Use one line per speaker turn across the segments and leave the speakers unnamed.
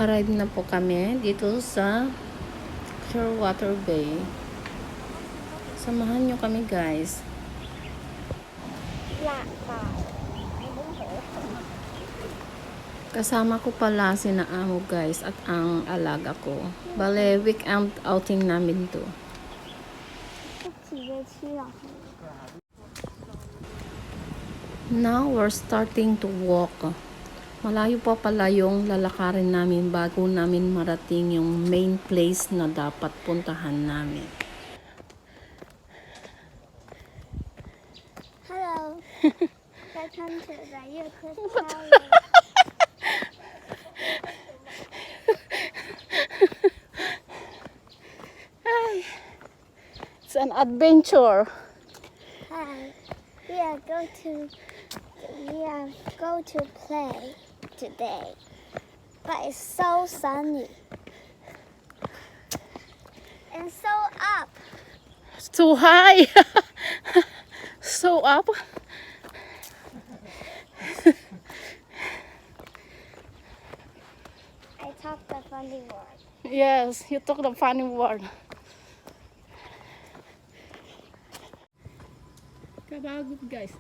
Arrive na po kami dito sa Shearwater Bay. Samahan nyo kami guys. Kasama ko pala sina amo guys at ang alaga ko. Bale, weekend outing namin to. Now we're starting to walk. Malayo pa pala yung lalakarin namin bago namin marating yung main place na dapat puntahan namin.
Hello. Welcome to the YouTube channel.
It's an adventure.
Hi. We are go to play today. But it's so sunny. And so up.
It's too high. So up.
I talked the funny word.
Yes, you took the funny word. Kabagod guys.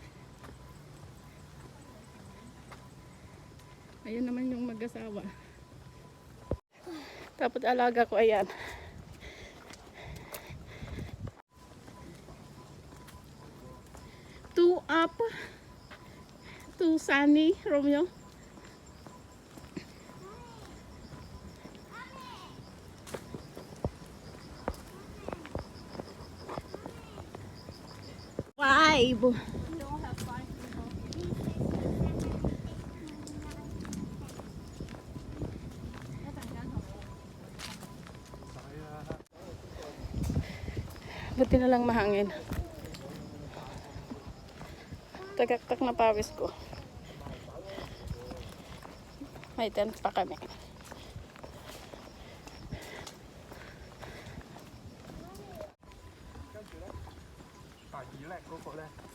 Ayun naman yung mag-asawa. Tapos alaga ko ayan. Too up. Too sunny, Romeo. Five. Buti na lang mahangin. Tagaktak na pawis ko. May tent pa kami.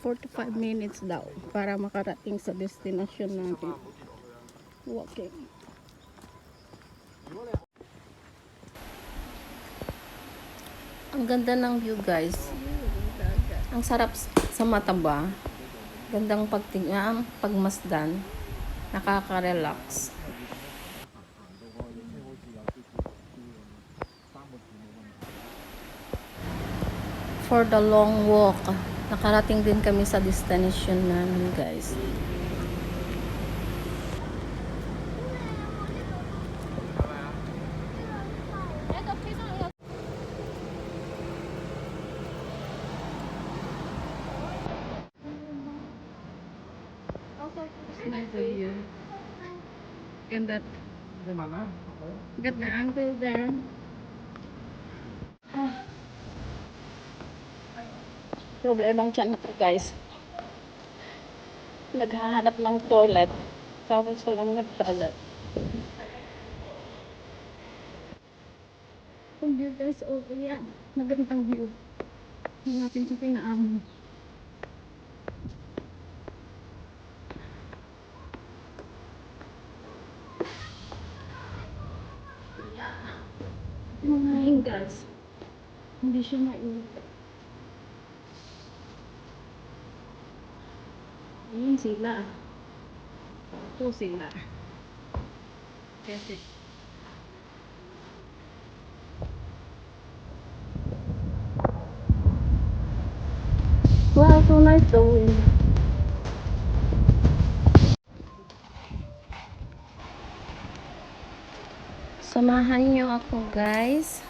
"45 minutes daw para makarating sa destination natin. Walking. Ang ganda ng view guys. Ang sarap sa mata ba? Gandang pagtingnan, pagmasdan. Nakaka-relax. For the long walk, nakarating din kami sa destination namin guys. Ganda. Ganda angle there. Problemang tiyan ako guys. Naghahanap ng toilet. Tapos walang nag-toilet. Ang view guys, okay yan. Magandang view. Hanapin ko pinaamo. Mga guys. Hindi siya mainit. Ayun sila. Ito sila. Kasi. Wow, so nice the wind. Samahan niyo ako guys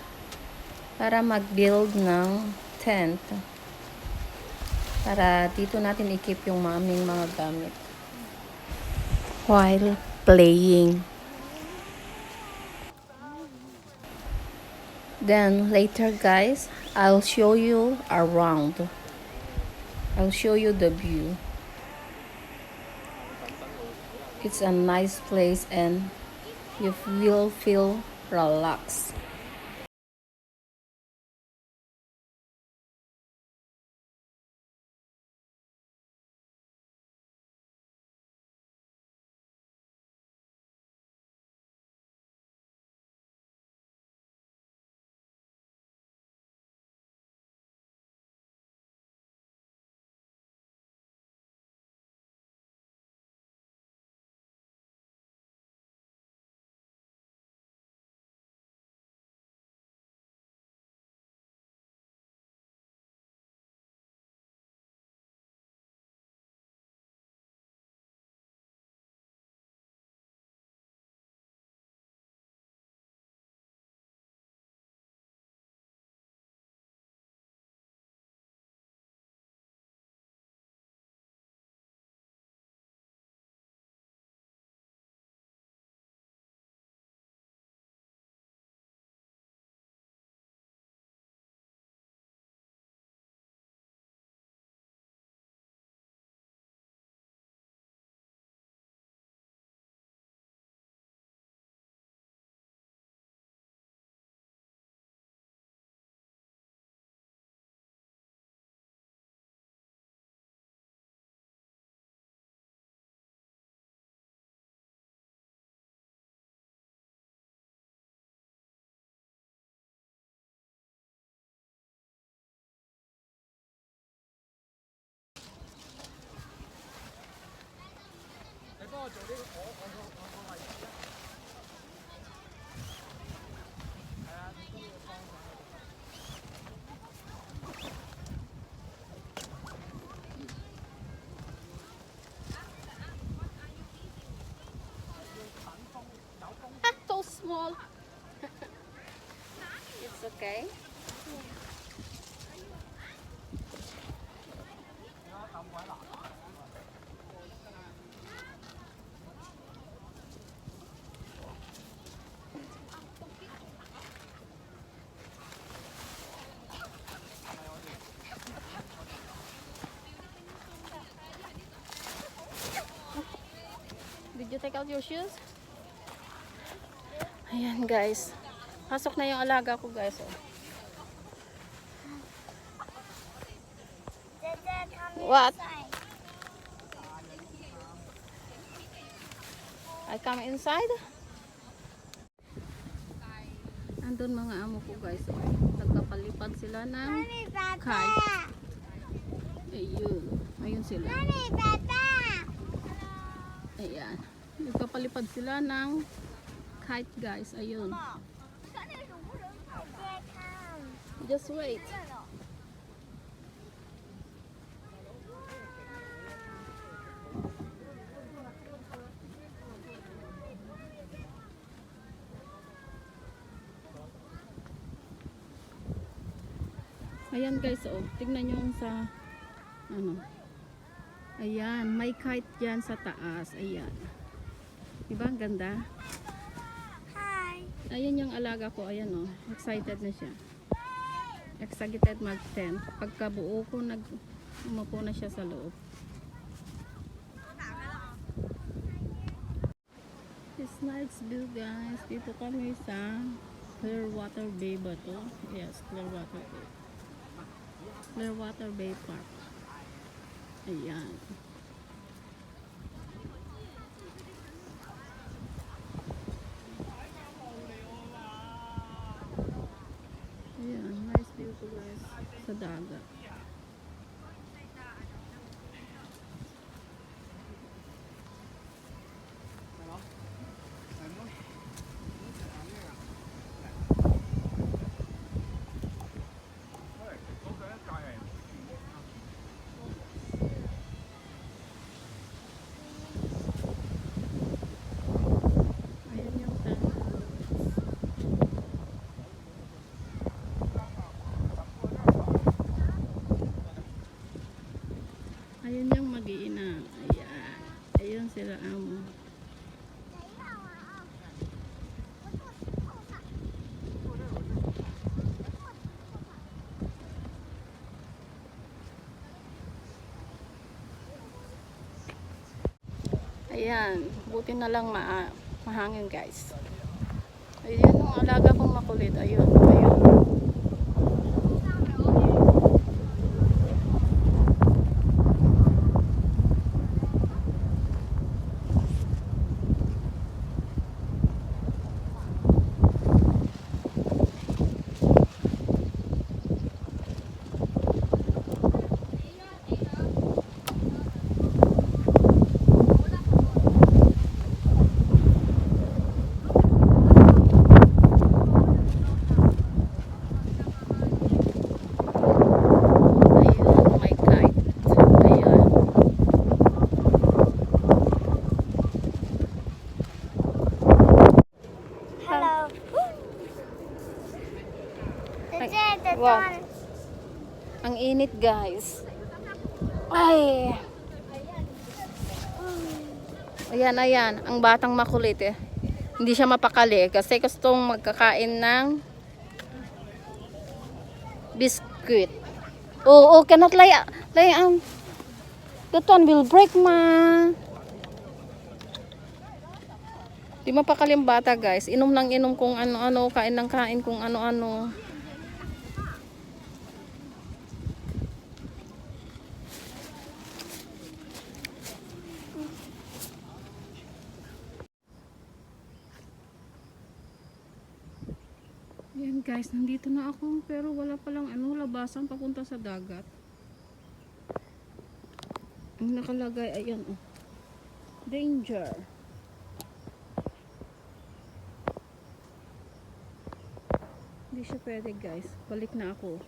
para mag-build ng tent. Para dito natin i-keep yung aming mga gamit while playing. Then later guys, I'll show you around. I'll show you the view. It's a nice place and you will feel relaxed. Ah, so small. It's okay. Did you take out your shoes? Ayan guys. Pasok na yung alaga ko guys. Oh.
Dada, come
What?
inside.
I come inside. Andun mga amo ko guys. Oh. Nagkapalipad sila ng
Mommy, Papa.
kite. Ayun. Ayun sila.
Mommy, Papa.
Ayan. Nagpapalipad sila ng kite guys. Ayun.
Dada, come.
Just wait. Ayan guys, oh. Tignan nyo yung sa ano. Ayan, may kite dyan sa taas. Ayan. Diba ang ganda?
Hi.
Ayan yung alaga ko. Ayan oh. Excited na siya. Excited mag-tent. Pagkabuo ko, umupo na siya sa loob. It's nice view guys. Dito kami sa Clearwater Bay ba to? Yes, Clearwater Bay. Clearwater Bay Park. Ayan. Ayan, nice view to guys sa dagat. Ayan yung tanong. Ayun yung mag-iina. Ayan. Ayun sila amo. Ayan. Buti na lang mahangin guys. Ayun yung alaga kong makulit. Ayun. Ayun. Ayun, may kite. Ayan.
Hello. Dada, the
Wow.
dawn.
Ang init guys. Ay. Ayan, ayan. Ang batang makulit eh. Hindi siya mapakali kasi gustong magkakain ng biscuit. Oh, cannot lay that one will break ma. Di mapakali ang bata guys. Inom ng inom kung ano-ano, kain ng kain kung ano-ano. Yan guys, nandito na ako pero wala palang labasan papunta sa dagat. Ang nakalagay ayan oh. Danger. Hindi siya pwede guys. Balik na ako.